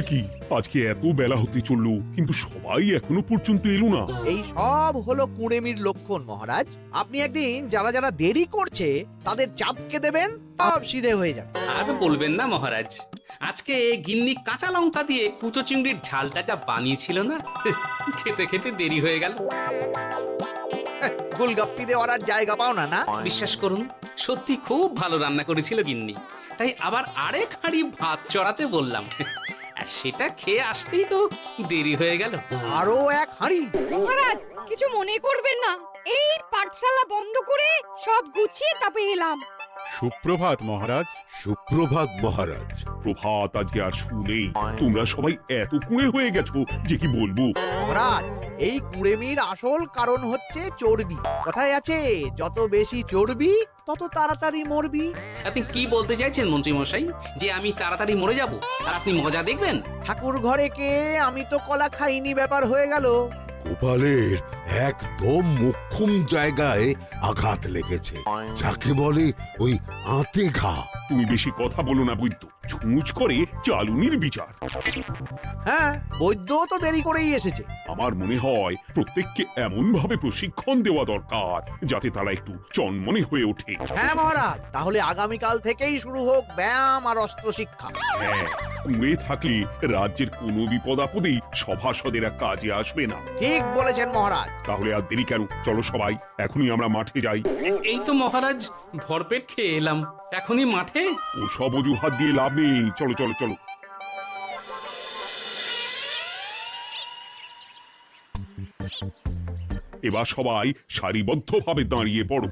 কি আজকে এত বেলা হতে চললো কিন্তু সবাই এখনো পর্যন্ত এলো না। এই সব হলো কুঁড়েমির লক্ষণ মহারাজ। আপনি একদিন যারা যারা দেরি করছে তাদের চাপকে দেবেন, সব সিধে হয়ে যাবে। আর বলবেন না মহারাজ, আজকে গিন্নি কাঁচা লঙ্কা দিয়ে কুচো চিংড়ির ঝালটা যা বানিয়েছিল না, খেতে খেতে দেরি হয়ে গেল। গোলগাপ্পি দেওয়ার আর জায়গা পাও না না? বিশ্বাস করুন, সত্যি খুব ভালো রান্না করেছিল গিন্নি। তাই আবার আরেক হাঁড়ি ভাত চড়াতে বললাম, আর সেটা খেয়ে আসতেই তো দেরি হয়ে গেল। আরো এক হাঁড়ি? মহারাজ কিছু মনে করবেন না, এই পাঠশালা বন্ধ করে সব গুছিয়ে তারপরে এলাম। সুপ্রভাত মহারাজ। সুপ্রভাত মহারাজ। প্রভাত আজকে আর শুনেই তোমরা সবাই এত কুঁড়ে হয়ে গেছো যে কি বলবো। মহারাজ, এই কুঁড়েমির আসল কারণ হচ্ছে চর্বি। কথায় আছে, যত বেশি চর্বি তত তাড়াতাড়ি মরবি। আপনি কি বলতে চাইছেন মন্ত্রী মশাই, যে আমি তাড়াতাড়ি মরে যাব আর আপনি মজা দেখবেন? ঠাকুর ঘরে কে, আমি তো কলা খাইনি ব্যাপার হয়ে গেল। গোপালের একদম মোক্ষম জায়গায় আঘাত লেগেছে, যাকে বলে ওই আঁতে ঘা। তুমি বেশি কথা বলো না বৈদ্য, ছুঁচ করে চালুনির বিচার। হ্যাঁ, বৈদ্য তো দেরি করেই এসেছে। আমার মনে হয় প্রত্যেককে এমন ভাবে প্রশিক্ষণ দেওয়া দরকার যাতে তারা একটু চনমনে হয়ে ওঠে। হ্যাঁ মহারাজ, তাহলে আগামীকাল থেকেই শুরু হোক ব্যায়াম আর অস্ত্র শিক্ষা। হ্যাঁ, কুঁড়ে থাকলে রাজ্যের কোনো বিপদ আপদেই সভাসদেরা কাজে আসবে না। ঠিক বলেছেন মহারাজ। তাহলে আর দেরি কেন, চলো সবাই এখনই আমরা মাঠে যাই। এই তো মহারাজ ভরপেট খেয়ে এলাম, এখনই মাঠে? ও সব অজুহাত দিয়ে লাভ নেই, চলো চলো চলো। এবার সবাই সারিবদ্ধভাবে দাঁড়িয়ে পড়ো।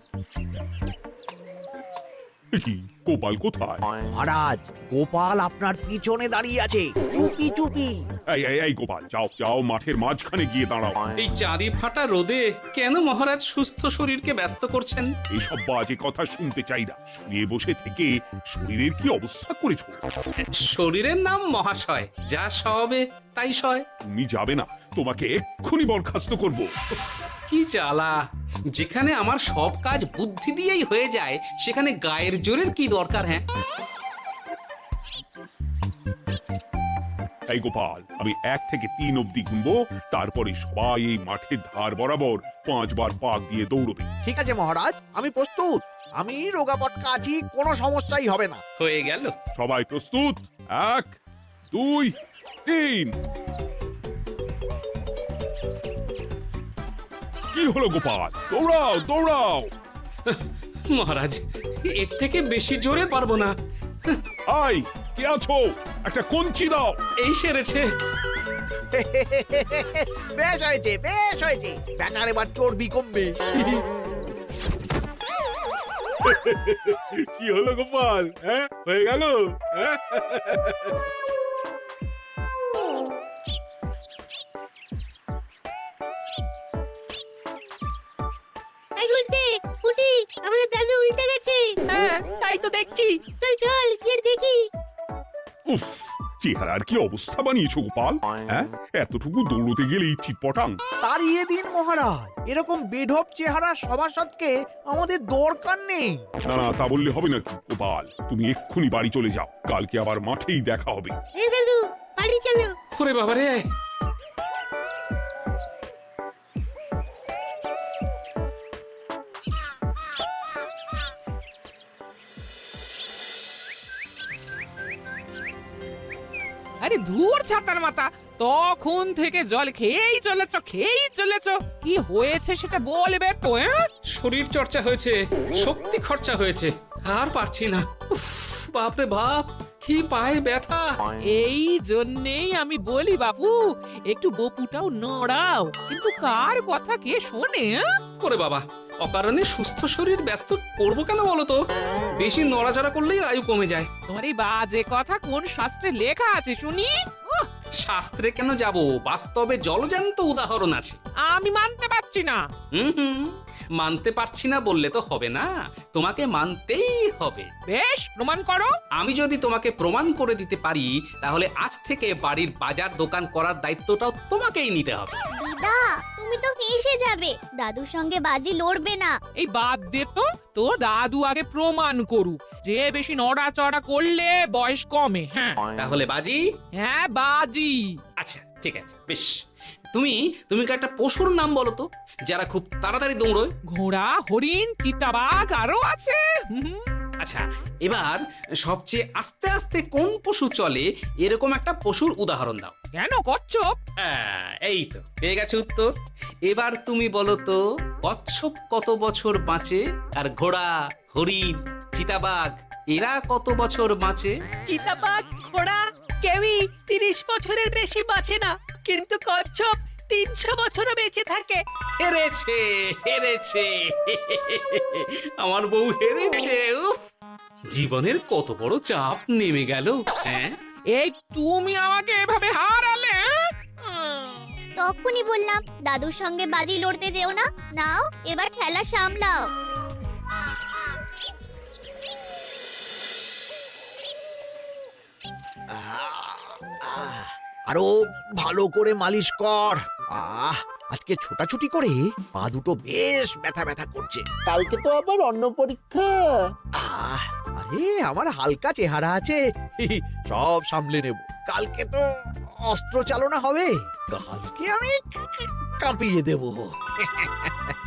কি গোপাল কোথায়? মহারাজ, গোপাল আপনার পিছনে দাঁড়িয়ে আছে, চুপি চুপি। এই গোপাল, যাও যাও মাঠের মাঝখানে গিয়ে দাঁড়াও। এই চাঁদি ফাটা রোদে কেন মহারাজ সুস্থ শরীরকে ব্যস্ত করছেন? এইসব বাজে কথা শুনতে চাই না। শুয়ে বসে থেকে শরীরের কি অবস্থা করেছো? শরীরের নাম মহাশয়, যা সবে তাই সয়। তুমি যাবে না, তোমাকে এক্ষুনি বরখাস্ত করব। কি জ্বালা! যেখানে আমার সব কাজ বুদ্ধি দিয়েই হয়ে যায়, সেখানে গায়ের জোরের কি দরকার? হ্যাঁ, এই গোপাল, আমি 1 থেকে 3 অব্দি গুনবো, তারপরে সবাই এই মাঠের ধার বরাবর 5 বার পাক দিয়ে দৌড়বে। ঠিক আছে মহারাজ, আমি প্রস্তুত। আমি রোগাপটকা আছি, কোনো সমস্যাই হবে না। হয়ে গেল। সবাই প্রস্তুত? 1 2 3। কি হলো গোপাল, দৌড়াও দৌড়াও। মহারাজ, এর থেকে বেশি জোরে পারবো না। আই, কে আছো? একটা কঞ্চি দাও। এই সেরেছে। বেশ হয়েছে, বেশ হয়েছে। বেটার এবার চর্বি কমবে। কি হলো গোপাল, হ্যাঁ হয়ে গেল? হ্যাঁ? এই উল্টে উল্টি, আমাদের দাদু উল্টে গেছে। হ্যাঁ, তাই তো দেখছি। চল চল গিয়ে দেখি। উফ, চেহারার কি অবস্থা বানিয়েছো গোপাল, হ্যাঁ? এতটুকু দৌড়তে গেলেই চিটপটাং। তাড়িয়ে দিন মহারাজ, এরকম বেঢপ চেহারা সভাসদকে আমাদের দরকার নেই। না না, তা বললে হবে নাকি গোপাল? তুমি এক্ষুনি বাড়ি চলে যাও, কালকে আবার মাঠেই দেখা হবে। এই দাদু বাড়ি চলো। ওরে বাবারে! আরে ধুর ছাতার মাথা, তখন থেকে জল খেয়েই চলেছ। কি হয়েছে সেটা বলবে তো? শরীর চর্চা হয়েছে, শক্তি খরচা হয়েছে, আর পারছি না। উফ, বাপরে বাপ, কি পায়ে ব্যথা! এই জন্যেই আমি বলি বাবু, একটু বপুটাও নড়াও, কিন্তু কার কথা কে শোনে? ওরে বাবা, অকারণে সুস্থ শরীর ব্যস্ত করবো কেন বলো তো? বেশি নড়াচড়া করলেই আয়ু কমে যায়। তোমার এই বাজে কথা কোন শাস্ত্রে লেখা আছে শুনি? শাস্ত্রে কেন যাব, বাস্তবে জলজ্যান্ত উদাহরণ আছে। আমি মানতে পারছি না। হুম, মানতে পারছি না বললে তো হবে না, তোমাকে মানতেই হবে। বেশ, প্রমাণ করো। আমি যদি তোমাকে প্রমাণ করে দিতে পারি, তাহলে আজ থেকে বাড়ির বাজার দোকান করার দায়িত্বটাও তোমাকেই নিতে হবে। দাদা তুমি তো ফেঁসে যাবে, দাদুর সঙ্গে বাজি লড়বে না। এই বাদ দে তো, তোর দাদু আগে প্রমাণ করুক যে বেশি নড়াচড়া করলে বয়স কমে। হ্যাঁ তাহলে বাজি। হ্যাঁ বাজি। আচ্ছা ঠিক আছে, বেশ। তুমি তুমি একটা পশুর নাম বলো তো, যারা খুব তাড়াতাড়ি দৌড়য়। ঘোড়া, হরিণ, চিতাবাঘ আরো আছে। আচ্ছা, এবার সবচেয়ে আস্তে আস্তে কোন পশু চলে এরকম একটা পশুর উদাহরণ দাও। কেন কচ্ছপ? এই তো পেয়ে গেছে উত্তর। এবার তুমি বলো তো, কচ্ছপ কত বছর বাঁচে, আর ঘোড়া, হরিণ, চিতাবাঘ এরা কত বছর বাঁচে? চিতাবাঘ, ঘোড়া কেউই 30 বছরের বেশি বাঁচে না, কিন্তু কচ্ছপ 300 বছরও বেঁচে থাকে। হেরেছে হেরেছে আমার বউ হেরেছে। উফ, জীবনের কত বড় চাপ নেমে গেল। হ্যাঁ, এই তুমি আমাকে এভাবে হারালে? তখনই বললাম দাদুর সঙ্গে বাজি লড়তে যেও না। নাও এবার খেলা সামলাও। আরো ভালো করে মালিশ কর। আজকে ছোটাছুটি করে পা দুটো বেশ ব্যথা ব্যথা করছে। কালকে তো আবার অন্য পরীক্ষা। আরে আমার হালকা চেহারা আছে, সব সামলে নেব। কালকে তো অস্ত্র চালনা হবে, কালকে আমি কাঁপিয়ে দেব।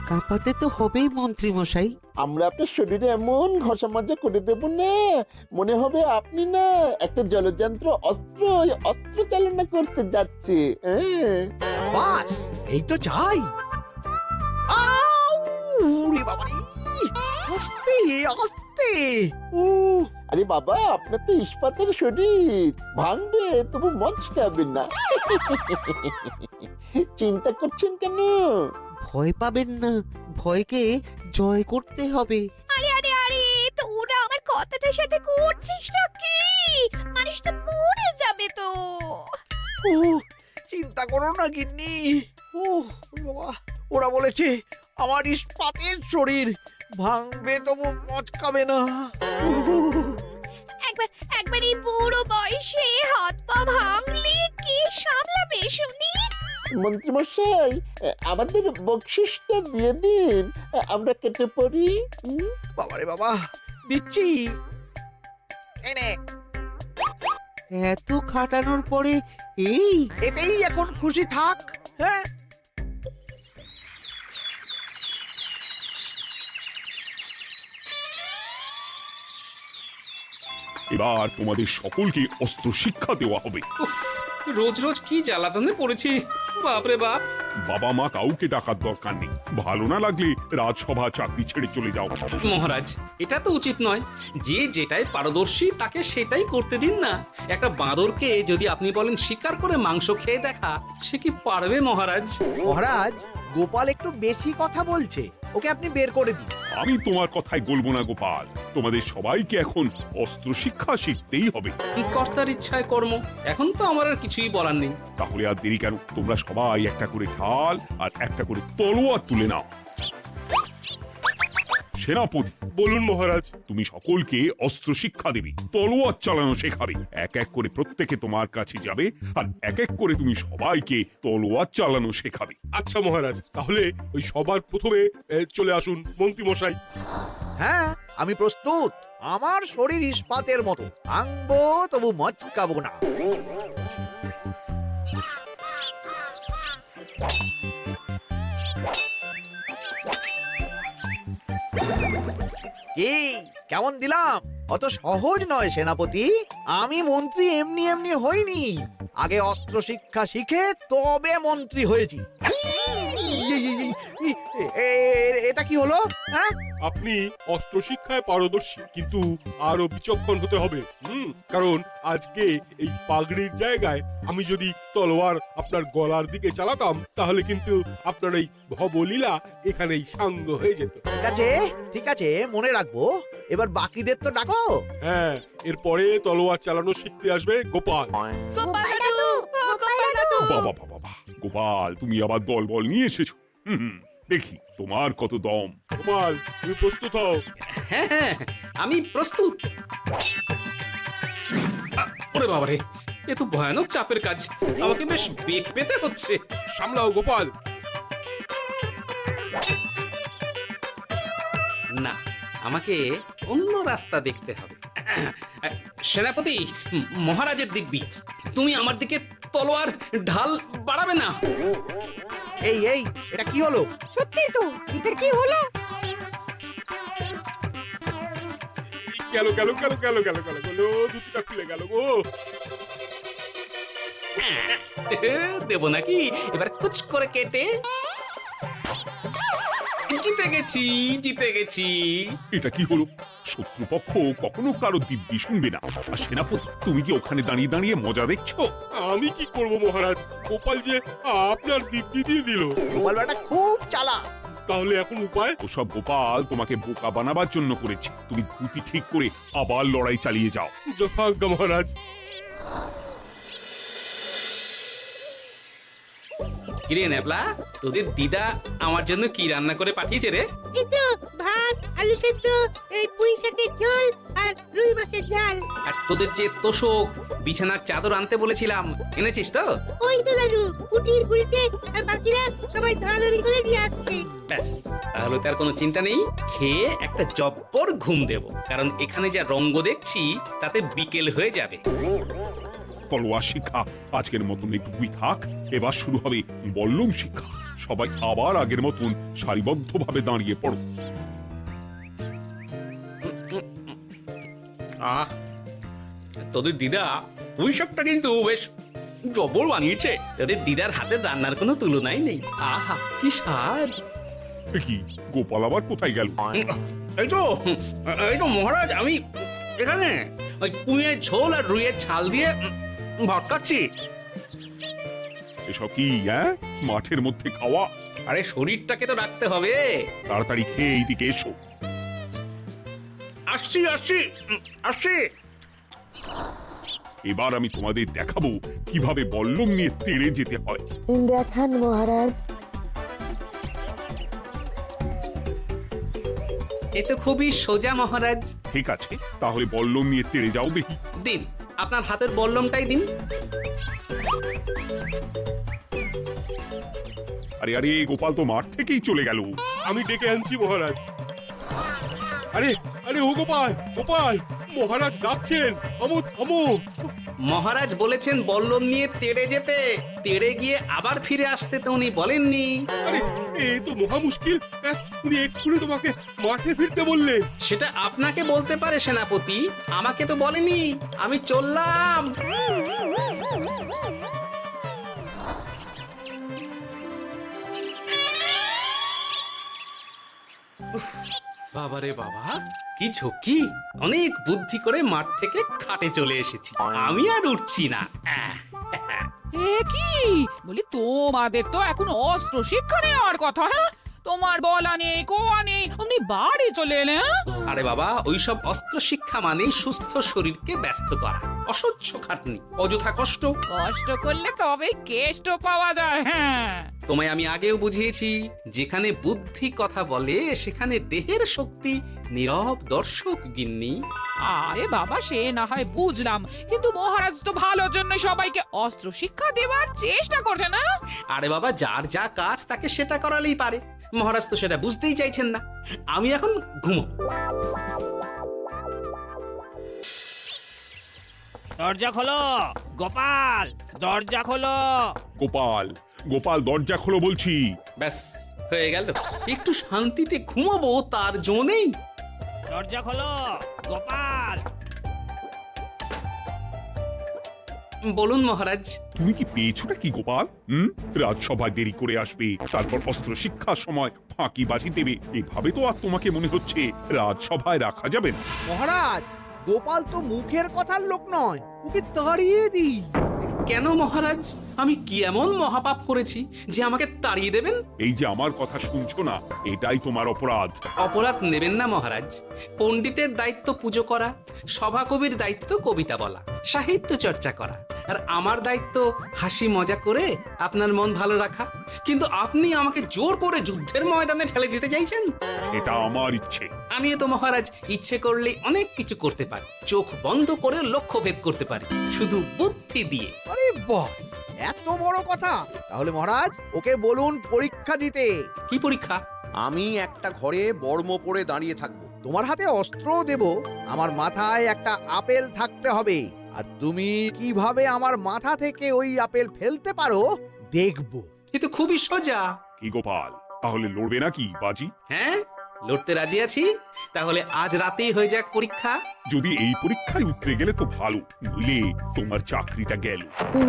কাঁপাতে তো হবেই মন্ত্রী মশাই। আমরা আপনার শরীরে এমন ঘষা মাজা করে দেব না, মনে হবে আপনি না একটা জলযন্ত্র অস্ত্র চালনা করতে যাচ্ছে। বাস এই তো চাই। ওরে বাবা রে, আস্তে আস্তে। আরে বাবা, আপনার তো ইস্পাতের শরীর, ভাঙবে তবু মচকাবে না। চিন্তা করছেন কেন? ভয় পাবেন না, ভয়কে জয় করতে হবে। আরে আরে আরে, তো ওরা আমার কথাটার সাথে করছিসটা কি? মানুষটা মরে যাবে তো। চিন্তা করো না গিন্নি। বাবা, ওরা বলেছে আমার ইস্পাতের শরীর, ভাঙবে তবু মচকাবে না। একবার এই বুড়ো বয়সে হাত পা ভাঙলে কি সামলাবে শুনি? মন্ত্রী মশাই, আমাদের বকশিসটা দিয়ে দিন, আমরা কেটে পড়ি। বাবারে বাবা, দিচ্ছি। এনে এত খাটানোর পরে এই এতেই এখন খুশি থাক। হ্যাঁ, এবার তোমাদের সকলকে অস্ত্র শিক্ষা দেওয়া হবে। উফ, রোজ রোজ কি জ্বালাতনে পড়েছি, বাপরে বাপ। বাবা মা কাউকে ডাকার দরকার নেই, ভালো না লাগলে রাজসভা চাকরি ছেড়ে চলে যাও। মহারাজ, এটা তো উচিত নয়। যে যেটাই পারদর্শী তাকে সেটাই করতে দিন না। একটা বাঁদরকে যদি আপনি বলেন শিকার করে মাংস খেয়ে দেখা, সে কি পারবে মহারাজ? মহারাজ, গোপাল একটু বেশি কথা বলছে, ওকে আপনি বের করে দিন। আমি তোমার কথায় বলবো না গোপাল, তোমাদের সবাইকে এখন অস্ত্র শিক্ষা শিখতেই হবে। কর্তার ইচ্ছায় কর্ম, এখন তো আমার আর কিছুই বলার নেই। তাহলে আর দেরি কেন, তোমরা সবাই একটা করে ঢাল আর একটা করে তলোয়ার তুলে নাও। সেনাপতি, বলুন মহারাজ। তুমি সকলকে অস্ত্র শিক্ষা দেবে, তলোয়ার চালানো শেখাবে। এক এক করে প্রত্যেকে তোমার কাছে যাবে আর এক এক করে তুমি সবাইকে তলোয়ার চালানো শেখাবে। আচ্ছা মহারাজ, তাহলে ওই সবার প্রথমে চলে আসুন মন্ত্রী মশাই। হ্যাঁ, আমি প্রস্তুত। আমার শরীর ইস্পাতের মতো, ভাঙবো তবু মচকাবো না। কি কেমন দিলাম? অত সহজ নয় সেনাপতি। আমি মন্ত্রী এমনি এমনি হইনি, আগে অস্ত্র শিক্ষা শিখে তবে মন্ত্রী হয়েছি। এটা কি হলো? হ্যাঁ, আপনি অস্ত্র শিক্ষায় পারদর্শী, কিন্তু আরো বিচক্ষণ হতে হবে। কারণ আজকে এই পাগড়ির জায়গায় আমি যদি তলোয়ার আপনার গলার দিকে চালাতাম, তাহলে কিন্তু আপনার এই ভবলীলা এখানেই সাঙ্গ হয়ে যেত। ঠিক আছে ঠিক আছে, মনে রাখবো। এবার বাকিদের তো ডাকো। হ্যাঁ, এরপরে তলোয়ার চালানো শিখতে আসবে গোপাল। গোপাল দাদু, গোপাল দাদু। বাবা বাবা বাবা, গোপাল তুমি আবার দল বল নিয়ে এসেছো। দেখি তোমার কত দম। গোপাল, তুমি প্রস্তুত হও। হ্যাঁ হ্যাঁ, আমি প্রস্তুত। ওরে বাবারে, এ তো ভয়ানক চাপের কাজ, আমাকে বেশ বেগ পেতে হচ্ছে। সামলাও গোপাল। না, আমাকে অন্য রাস্তা দেখতে হবে। সেনাপতি, মহারাজের দিব্যি, তুমি আমার দিকে তলোয়ার ঢাল বাড়াবে না। এই এই এটা কি হলো? সত্যি তো, এটা কি হলো? গেল গেল গেল গেল গেল গেল গেল, দুটিটা খুলে গেল গো। দেব নাকি এবার কুচ করে কেটে? জিতে গেছি, জিতে গেছি। এটা কি হলো? শত্রুপক্ষ কখনো কারো দিব্যি শুনবে না। আর সেনাপতি, তুমি কি ওখানে দাঁড়িয়ে দাঁড়িয়ে মজা দেখছো? আমি কি করব মহারাজ, গোপাল যে আপনার দিব্যি দিয়ে দিল। গোপাল বেটা খুব চালাক। তাহলে এখন উপায়? ওসব গোপাল তোমাকে বোকা বানাবার জন্য করেছে। তুমি ধুতি ঠিক করে আবার লড়াই চালিয়ে যাও। যথাজ্ঞা মহারাজ। কিরে নেবলা, তোদের দিদা আমার জন্য কি রান্না করে পাঠিয়েছে রে? এই তো ভাত, আলু সেদ্ধ, এই পুঁই শাকের ঝোল আর রুই মাছের ঝাল। আর তোদের যে তোষক, বিছানার চাদর আনতে বলেছিলাম, এনেছিস তো? ওই তো দাদু, কুটির গুড়িতে আর বাকিরা সবাই ধরাধরি করে নিয়ে আসছে। ব্যাস, তাহলে তার কোনো চিন্তা নেই। খেয়ে একটা জব্বর ঘুম দেব, কারণ এখানে যা রঙ্গ দেখছি তাতে বিকেল হয়ে যাবে। তলোয়ার শিক্ষা আজকের মতন এটুকুই থাক। এবার শুরু হবে বল্লম শিক্ষা। সবাই আবার আগের মতন সারিবদ্ধভাবে দাঁড়িয়ে পড়ো। আহ, তোদের দিদা পুঁই শাকটা কিন্তু বেশ জবর বানিয়েছে। তোদের দিদার হাতের রান্নার কোনো তুলনাই নেই। আহা, কি স্বাদ! এ কি, গোপাল আবার কোথায় গেল? এই তো মহারাজ, আমি এখানে ওই পুঁইয়ের ঝোল আর রুইয়ের ছাল দিয়ে ভাত খাচ্ছি। এসব কি মাঠের মধ্যে খাওয়া? আরে শরীরটাকে তো রাখতে হবে। তাড়াতাড়ি খেয়ে এইদিকে এসো। আসছি আসছি আসছি। এবার আমি তোমাদের দেখাবো কিভাবে বল্লম নিয়ে তেড়ে যেতে হয়। দেখান মহারাজ। এ তো খুবই সোজা মহারাজ। ঠিক আছে, তাহলে বল্লম নিয়ে তেড়ে যাও দেখি। দিন, আপনার হাতের বল্লমটাই দিন। আরে আরে, গোপাল তো মাঠ থেকেই চলে গেল। আমি ডেকে আনছি মহারাজ। আরে আরে ও গোপাল, গোপাল, মহারাজ ডাকছেন, থামো থামো। মহারাজ বলেছেন বল্লম নিয়ে তেড়ে যেতে, তেড়ে গিয়ে আবার ফিরে আসতে তো উনি বলেননি। আরে এ তো মহা মুশকিল। উনি এক্ষুনি তোমাকে মাঠে ফিরতে বললেন। সেটা আপনাকে বলতে পারে সেনাপতি, আমাকে তো বলেনি। আমি চললাম। বাবারে বাবা, কি ঝক্কি! অনেক বুদ্ধি করে মাঠ থেকে খাটে চলে এসেছি। আমি আর উঠছি না। এ কি বলি, তোমাদের তো এখন অস্ত্র শিক্ষা নেওয়ার কথা। হ্যাঁ, তোমার বলা নেই, কোয়া নেই, অমনি বাড়ি চলে এলে। আরে বাবা, ওইসব অস্ত্র শিক্ষা মানেই সুস্থ শরীরকে ব্যস্ত করা, অসহ্য খাটনি, অযথা কষ্ট। কষ্ট করলে তবে কেষ্ট পাওয়া যায়। হ্যাঁ, তোমায় আমি আগেও বুঝিয়েছি, যেখানে বুদ্ধি কথা বলে সেখানে দেহের শক্তি নীরব দর্শক গিন্নি। আরে বাবা, সে না হয় বুঝলাম, কিন্তু মহারাজ তো ভালোর জন্য সবাইকে অস্ত্র শিক্ষা দেওয়ার চেষ্টা করছে না। আরে বাবা, যার যা কাজ তাকে সেটা করালেই পারে। মহারাজ তো সেটা বুঝতেই চাইছেন না। আমি এখন ঘুমো। দরজা খোলো গোপাল, দরজা খোলো। গোপাল, গোপাল, দরজা খোলো বলছি। ব্যাস, হয়ে গেল। একটু শান্তিতে ঘুমাবো তার জো নেই। দরজা খোলো গোপাল। বলুন মহারাজ। তুমি কি পেয়েছোটা কি গোপাল? রাজসভায় দেরি করে আসবে, তারপর অস্ত্র শিক্ষার সময় ফাঁকি বাজি দেবে। এভাবে তো আর তোমাকে মনে হচ্ছে রাজসভায় রাখা যাবে না। মহারাজ, গোপাল তো মুখের কথার লোক নয়, ওকে তাড়িয়ে দিই। কেন মহারাজ? আমি কি এমন মহাপাপ করেছি যে আমাকে তাড়িয়ে দেবেন? এই যে আমার কথা শুনছো না, এটাই তোমার অপরাধ। অপরাধ নেবেন না মহারাজ। পণ্ডিতের দায়িত্ব পুজো করা, সভাকবির দায়িত্ব কবিতা বলা, সাহিত্য চর্চা করা, আর আমার দায়িত্ব হাসি মজা করে আপনার মন ভালো রাখা। কিন্তু আপনি আমাকে জোর করে যুদ্ধের ময়দানে ঠেলে দিতে চাইছেন। এটা আমার ইচ্ছে। আমিও তো মহারাজ ইচ্ছে করলে অনেক কিছু করতে পারি। চোখ বন্ধ করে লক্ষ্য ভেদ করতে পারি, শুধু বুদ্ধি দিয়ে। আরে বাহ, এত বড় কথা? তাহলে মহারাজ ওকে বলুন পরীক্ষা দিতে। কি পরীক্ষা? আমি একটা ঘরে বর্ম পরে দাঁড়িয়ে থাকবো। তোমার হাতে অস্ত্র দেব, আমার মাথায় একটা আপেল থাকতে হবে, আর তুমি কিভাবে আমার মাথা থেকে ওই আপেল ফেলতে পারো দেখবো। এ তো খুবই সোজা। কি গোপাল, তাহলে লড়বে নাকি বাজি? হ্যাঁ, লড়তে রাজি আছি। তাহলে আজ রাতেই হয়ে যাক পরীক্ষা। যদি এই পরীক্ষায় উতরে গেলে তো ভালো, নইলে তোমার চাকরিটা গেল।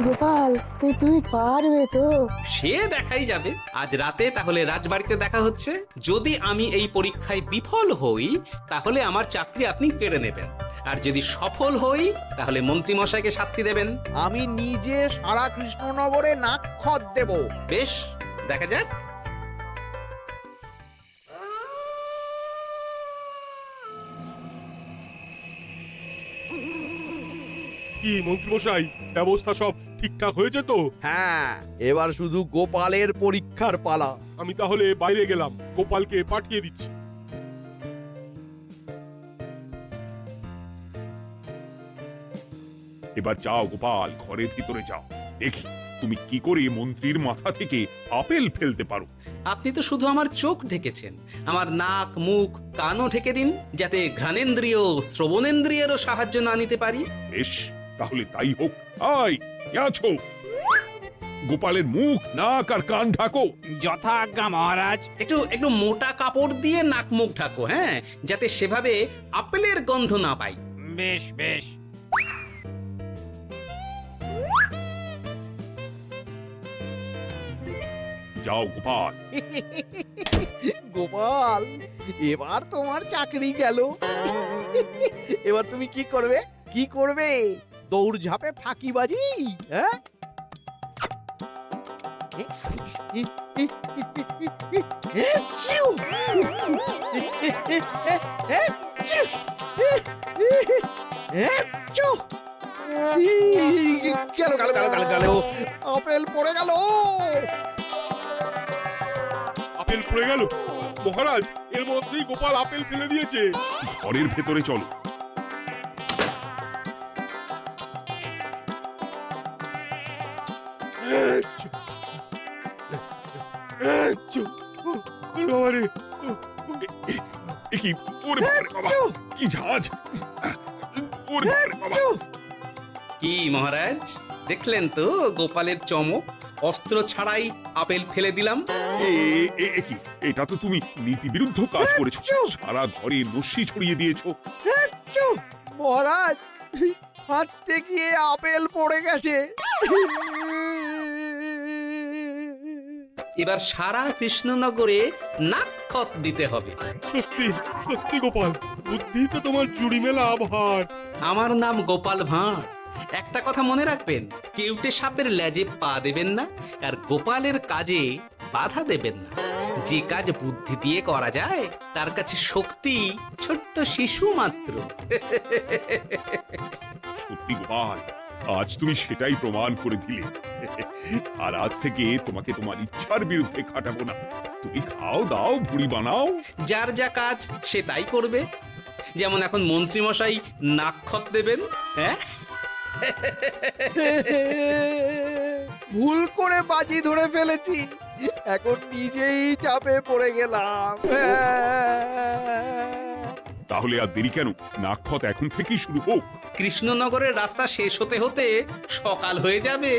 গোপাল তুমি পারবে তো? সে দেখাই যাবে। আজ রাতে তাহলে রাজবাড়িতে দেখা হচ্ছে। যদি আমি এই পরীক্ষায় বিফল হই তাহলে আমার চাকরি আপনি কেড়ে নেবেন, আর যদি সফল হই তাহলে মন্ত্রী মশাইকে শাস্তি দেবেন। আমি নিজে সারা কৃষ্ণনগরে নাক্ষত দেব। বেশ, দেখা যাক। কি মন্ত্রীমশাই, ব্যবস্থা সব ঠিকঠাক হয়েছে তো? হ্যাঁ, এবার শুধু গোপালের পরীক্ষার পালা। আমি তাহলে বাইরে গেলাম, গোপালকে পাঠিয়ে দিচ্ছি। এবার যাও গোপাল, ঘরের ভিতরে যাও, দেখি তুমি কি করে মন্ত্রীর মাথা থেকে আপেল ফেলতে পারো। আপনি তো শুধু আমার চোখ ঢেকেছেন, আমার নাক, মুখ, কানও ঢেকে দিন, যাতে ঘ্রাণেন্দ্রিয়, শ্রবণেন্দ্রিয়েরও সাহায্য না নিতে পারি। বেশ, তাহলে তাই হোক। আই, কে আছো? গোপালের মুখ, নাক আর কান ঢাকো। যথা আজ্ঞা মহারাজ। একটু একটু মোটা কাপড় দিয়ে নাক মুখ ঢাকো, হ্যাঁ, যাতে সেভাবে আপেলের গন্ধ না পাই। বেশ বেশ। যাও গোপাল। গোপাল, এবার তোমার চাকরি গেল। এবার তুমি কি করবে? কি করবে? দৌড়ঝাঁপে ফাঁকিবাজি? হ্যাঁ? গেল গেল গেল গেল গেল, আপেল পড়ে গেল। আপেল পড়ে গেল? মহারাজ, এর মধ্যেই গোপাল আপেল ফেলে দিয়েছে। ঘরের ভেতরে চলো। বাবারে, এ কি? ওরে বাবারে বাবা, কি ঝাঁজ! ওরে বাবারে বাবা! কি মহারাজ, দেখলেন তো গোপালের চমক? অস্ত্র ছাড়াই আপেল ফেলে দিলাম। কি? এটা তো তুমি নীতি বিরুদ্ধ কাজ করেছো। সারা ঘরে নস্যি ছড়িয়ে দিয়েছো। মহারাজ, হাঁটতে গিয়ে আপেল পড়ে গেছে। এবার সারা কৃষ্ণনগরে নাক্ষত দিতে হবে। সত্যি সত্যি গোপাল, বুদ্ধিতে তোমার জুড়ি মেলা আভার। আমার নাম গোপাল ভাঁড়। একটা কথা মনে রাখবেন, কেউটে সাপের লেজে পা দেবেন না, আর গোপালের কাজে বাধা দেবেন না। যে কাজ বুদ্ধি দিয়ে করা যায় তার কাছে শক্তি ছোট্ট শিশু মাত্র। সত্যি গোপাল, আজ তুমি সেটাই প্রমাণ করে দিলে। আর আজ থেকে তোমাকে তোমার ইচ্ছার বিরুদ্ধে খাটাবো না। তুমি খাও দাও, ভুড়ি বানাও। যার যা কাজ সে তাই করবে। যেমন এখন মন্ত্রী মশাই নাক্ষত দেবেন। হ্যাঁ, ভুল করে বাজি ধরে ফেলেছি, এখন নিজেই চাপে পড়ে গেলাম। তাহলে আর দেরি কেন? নাক্ষত এখন থেকেই শুরু হোক। কৃষ্ণনগরের রাস্তা শেষ হতে হতে সকাল হয়ে যাবে।